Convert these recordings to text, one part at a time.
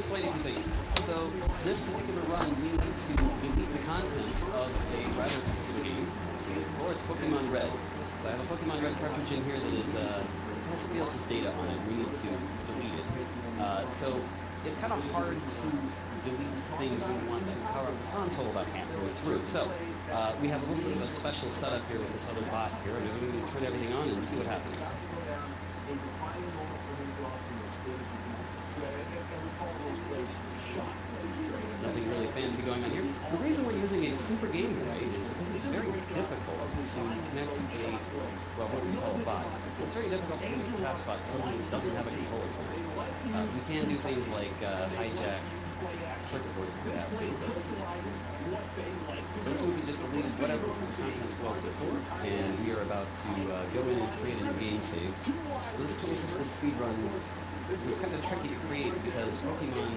explain a few things. So this particular run, we need to delete the contents of a rather particular game. I've seen this before. It's Pokemon Red. So I have a Pokemon Red cartridge in here that has somebody else's data on it. We need to delete it. So it's kind of hard to delete things when you want to power up the console without hammering it through. So we have a little bit of a special setup here with this other bot here, and we're going to turn everything on and see what happens. Nothing really fancy going on here. The reason we're using a Super Game Boy is because it's very difficult to connect well, what we call a bot. It's very difficult to connect a TASBot to something that doesn't have a controller for it. We can do things like hijack circuit boards if we have to. So this movie just deleted whatever contents was before, and we are about to go in and create a new game save. So this tool-assisted speedrun was kind of tricky to create because Pokemon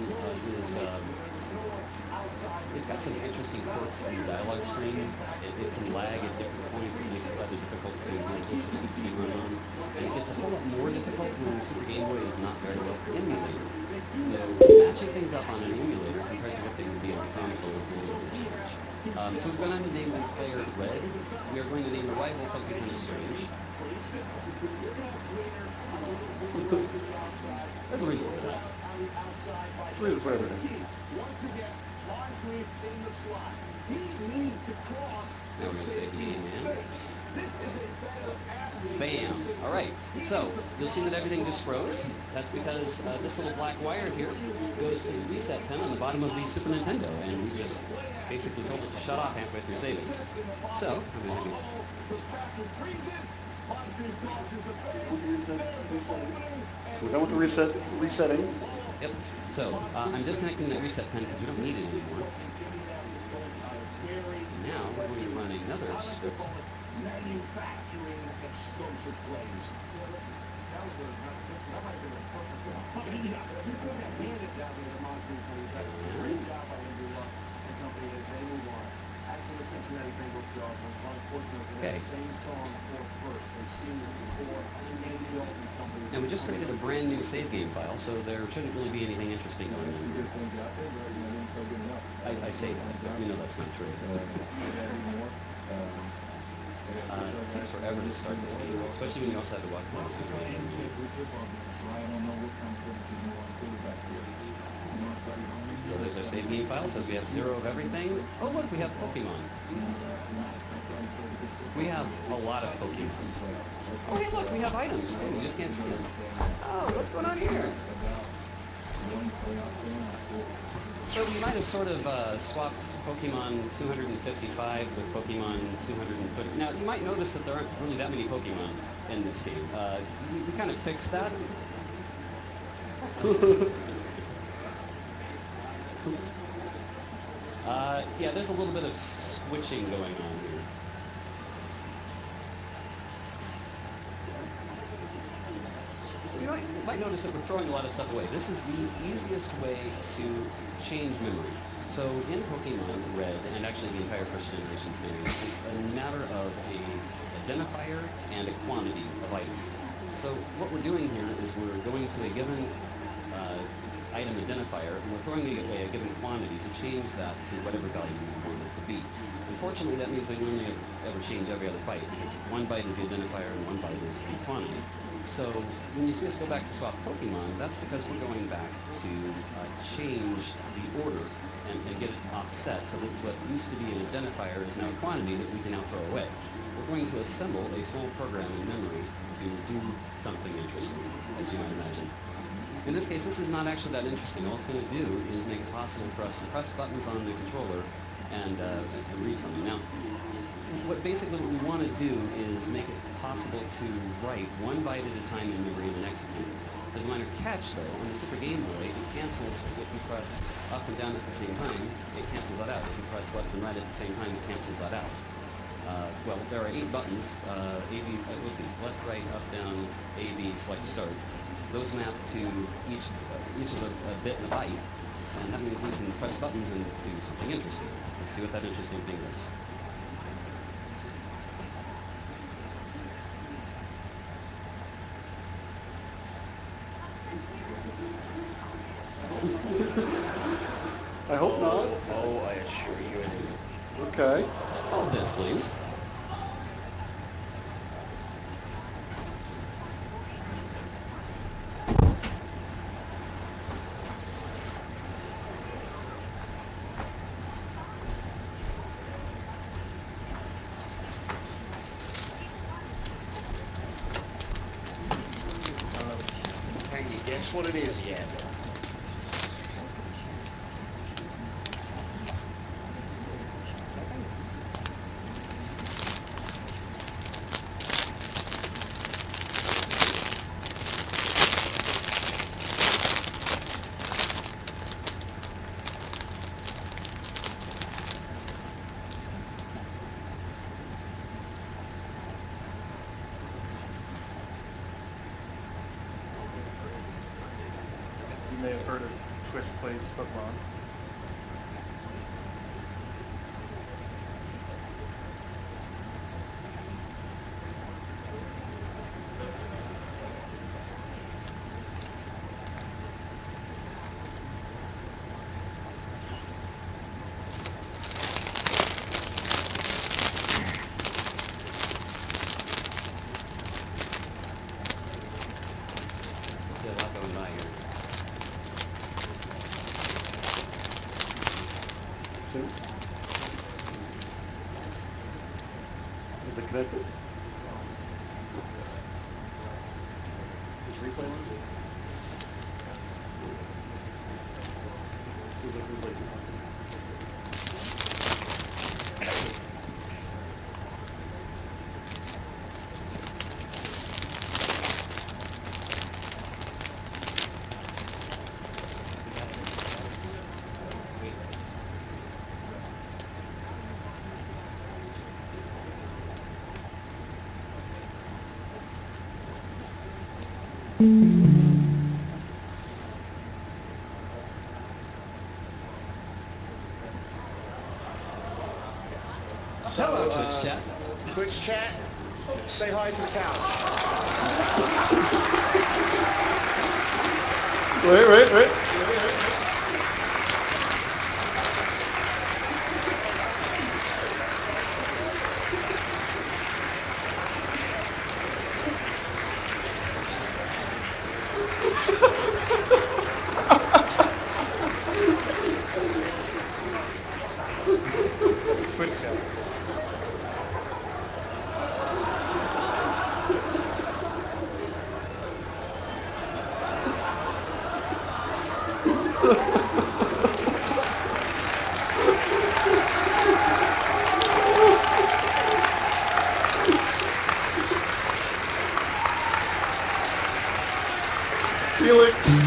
is it's got some interesting quirks in the dialogue stream. It can lag at different points. It makes it rather difficult to consistent speedrun on. And it gets a whole lot more difficult when the Super Game Boy is not very well emulated. So matching things up on an emulator compared to what they would be on a console is a little bit challenge. So we're going to name the player Red. We are going to name the rival something kind of strange. There's a reason for that. Reason for everything. Now we're going to say game man. Bam! All right. So you'll see that everything just froze. That's because this little black wire here goes to the reset pin on the bottom of the Super Nintendo, and we just basically told it to shut off halfway through saving. So I'm going to hit We're done with the resetting. Yep. So I'm disconnecting that reset pin because we don't need it anymore. Now we're going to run another script. Manufacturing explosive plays. Okay. And we just created a brand new save game file, so there shouldn't really be anything interesting going on here. I say that, but you know that's not true. It takes forever to start this game, especially when you also have to watch the Super Game. So there's our save game file. Says we have 0 of everything. Oh look, we have Pokemon. We have a lot of Pokemon. Oh hey look, we have items too. You just can't see them. Oh, what's going on here? So we might have sort of swapped Pokemon 255 with Pokemon 230. Now, you might notice that there aren't really that many Pokemon in this game. We kind of fixed that. Yeah, there's a little bit of switching going on here. So you might notice that we're throwing a lot of stuff away. This is the easiest way to change memory. So in Pokemon Red, and actually the entire first generation series, it's a matter of a identifier and a quantity of items. So what we're doing here is we're going to a given item identifier, and we're throwing away a given quantity to change that to whatever value we want it to be. Unfortunately, that means we only ever change every other byte, because 1 byte is the identifier and 1 byte is the quantity. So when you see us go back to swap Pokemon, that's because we're going back to change the order and get it offset so that what used to be an identifier is now a quantity that we can now throw away. We're going to assemble a small program in memory to do something interesting, as you might imagine. In this case, this is not actually that interesting. All it's going to do is make it possible for us to press buttons on the controller and read from it. Now, what we want to do is make it possible to write 1 byte at a time in memory and then execute. There's a minor catch, though. On the Super Game Boy, it cancels if you press up and down at the same time. It cancels that out. If you press left and right at the same time, it cancels that out. Well, there are 8 buttons. Let's see, left, right, up, down, A, B, select, start. Those map to each of a bit and a byte, and that means we can press buttons and do something interesting. Let's see what that interesting thing is. I hope not. Oh, I assure you it is. Okay. Hold this, please. Can you guess what it is yet? You may have heard of Twitch Plays Pokemon. See a lot going on here. Two. Is it connected? Is replay on? See the replay. Hello, Twitch chat. Twitch chat, say hi to the couch. Wait. Twitch chat. Felix.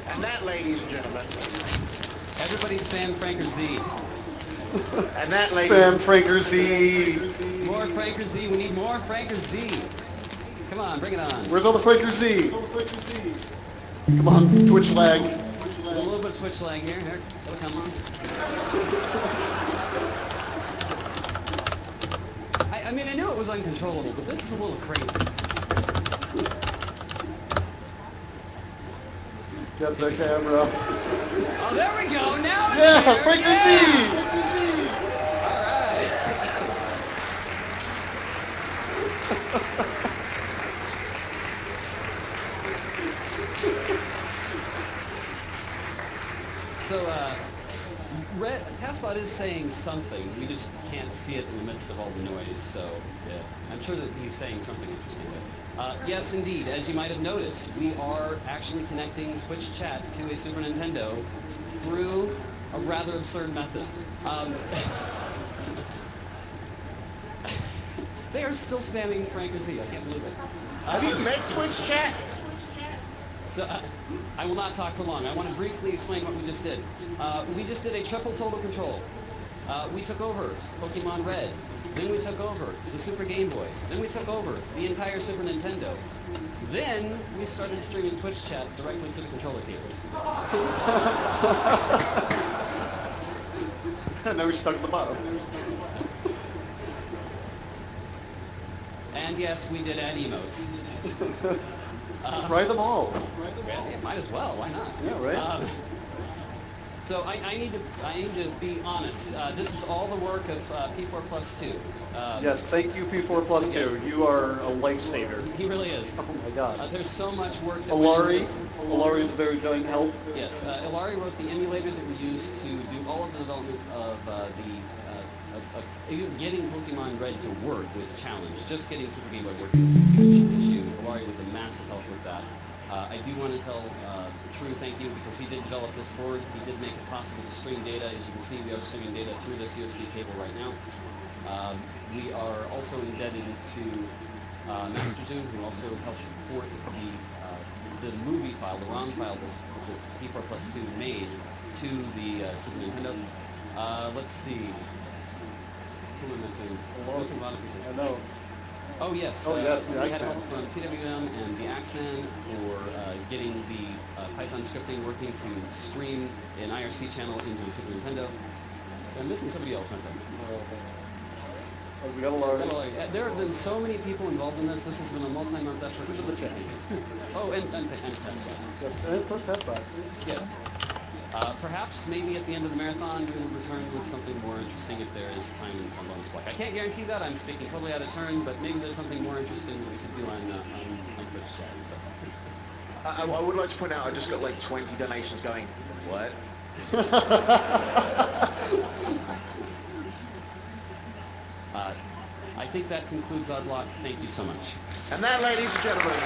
And that, ladies and gentlemen, Everybody spam Franker Z. and that, ladies Spam Franker Z. More Franker Z. We need more Franker Z. Come on, bring it on. Where's all the Franker Z? Come on, Twitch lag. A little bit of Twitch lag here. Here, it'll come on. I mean, I knew it was uncontrollable, but this is a little crazy. Get the camera. Oh, there we go. Now it's Yeah, here. Franker Yeah. Z. All right. So, TASBot is saying something. We just can't see it in the midst of all the noise. So, yeah, I'm sure that he's saying something interesting. Yes, indeed. As you might have noticed, we are actually connecting Twitch chat to a Super Nintendo through a rather absurd method. They are still spamming Franker Z. I can't believe it. Have you met Twitch chat? So I will not talk for long. I want to briefly explain what we just did. We just did a triple total control. We took over Pokemon Red. Then we took over the Super Game Boy. Then we took over the entire Super Nintendo. Then we started streaming Twitch chat directly to the controller cables. And now we're stuck at the bottom. And yes, we did add emotes. Try them all. Yeah, might as well. Why not? Yeah, right. So I need to be honest. This is all the work of P4 Plus 2. Yes, thank you, P4 Plus 2. Yes. You are a lifesaver. He really is. Oh my God. There's so much work that went into this. Alari is a very giant help. Yes, Ilari wrote the emulator that we used to do all of the development of even getting Pokemon Red to work was a challenge. Just getting Super Game Boy working was a huge issue. Ilari was a massive help with that. I do want to tell True thank you because he did develop this board. He did make it possible to stream data. As you can see, we are streaming data through this USB cable right now. We are also indebted to Master June, who also helped port the movie file, the ROM file that the P4 Plus 2 made to the Super Nintendo. Let's see. Who am I missing? Missing a lot of people. I know. Oh yes. Oh yes, the we had Axeman. help from TWM and the Axeman for getting the Python scripting working to stream an IRC channel into the Super Nintendo. I'm missing somebody else, aren't I? Oh, we got Alari. There have been so many people involved in this. This has been a multi-month effort. Who's in the chat? Oh, and TASBot. Yes, and first TASBot. Yes. Perhaps maybe at the end of the marathon we will return with something more interesting if there is time in some bonus block. I can't guarantee that. I'm speaking totally out of turn, but maybe there's something more interesting that we could do on Twitch chat. So. I would like to point out I just got like 20 donations going. What? I think that concludes our block. Thank you so much. And that, ladies and gentlemen,